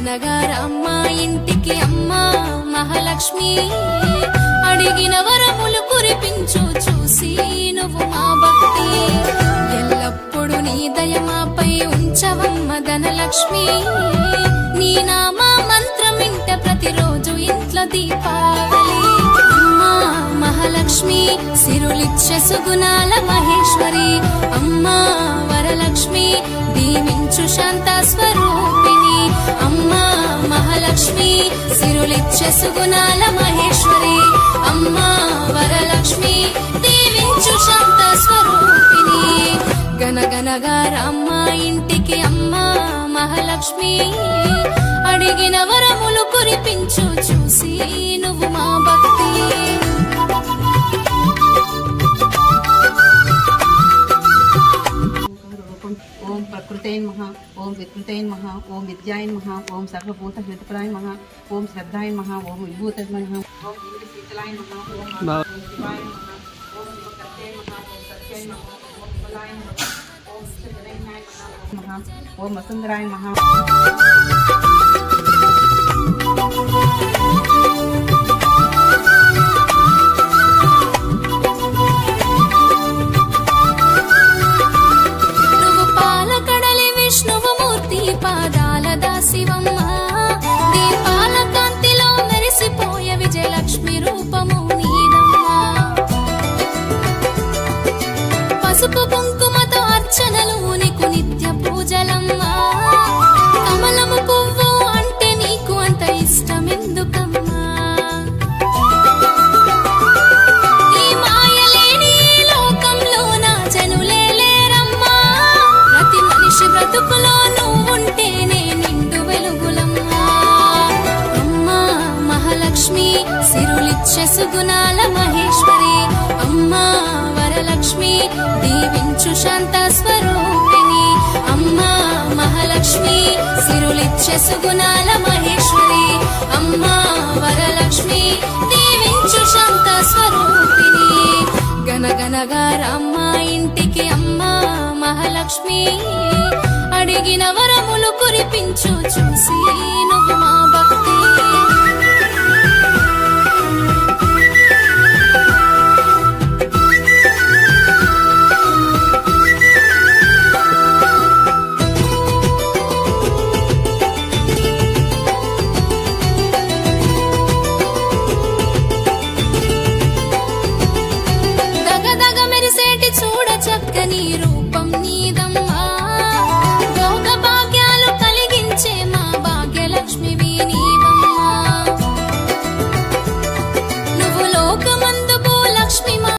గనగనగా రామ్మ ఇంటికి అమ్మ మహాలక్ష్మి అడిగిన వరములు కురిపించు చూసి నువ్వు మా భక్తి ఎల్లప్పుడు నీ దయ మాపై ఉంచవమ్మ ధనలక్ష్మి నీ నామ మంత్రం ఇంట ప్రతిరోజు ఇంట్లో దీపావళి అమ్మా మహాలక్ష్మి సిరులిచ్చే సుగుణాల మహేశ్వరి అమ్మా వరలక్ష్మి దీవించు శాంత స్వరూపిణి అమ్మా మహాలక్ష్మి సిరులిచ్చే సుగుణాల మహేశ్వరి అమ్మా వరలక్ష్మి దీవించు శాంత స్వరూపిణి గనగనగా రామ్మ ఇంటికి అమ్మా మహాలక్ష్మి అడిగిన వరములు కురిపించు చూసి నువ్వు మా భక్తి ఓం ప్రకృతే నమః ఓం వికృతే నమః ఓం విద్యాయ నమః ఓం సర్వభూత హితప్రాయ నమః ఓం శ్రద్ధాయ నమః ఓం విభూతయ నమః ఓం శీతలాయ నమః ఓం శివాయ నమః ఓం శివకర్తే నమః ఓం సత్యాయ నమః ఓం శివలాయ నమః ఓం శివదైనాయ నమః ఓం వసుంధరాయ నమః పాదాల దాసివమ్మ దీపాల కాంతిలో మెరిసిపోయే విజయలక్ష్మి రూపము నీదమ్మా పసుపు కుంకుమతో అర్చనలు నీకు నిత్య పూజలమ్మా కమలము పువ్వు అంటే నీకు అంత ఇష్టమెందుకమ్మా ఈ మాయలేని లోకంలో నా జనులే లేరమ్మా ప్రతి మనిషి బ్రతుకులో ఉంటేనే నిండు వెలుగులమ్మా అమ్మా మహాలక్ష్మి సిరులిచ్చే సుగుణాల మహేశ్వరి అమ్మా వరలక్ష్మి దీవించు శాంత స్వరూపిణి అమ్మా మహాలక్ష్మి సిరులిచ్చే సుగుణాల మహేశ్వరి అమ్మా వరలక్ష్మి దీవించు శాంత స్వరూపిణి గనగనగా రామ్మ ఇంటికి అమ్మా మహాలక్ష్మి అడిగిన వరములు కురిపించు చూసి నువ్వు మా భక్తి దగదగ మెరిసేటి చూడ చక్కని రూపం నీదమ్మ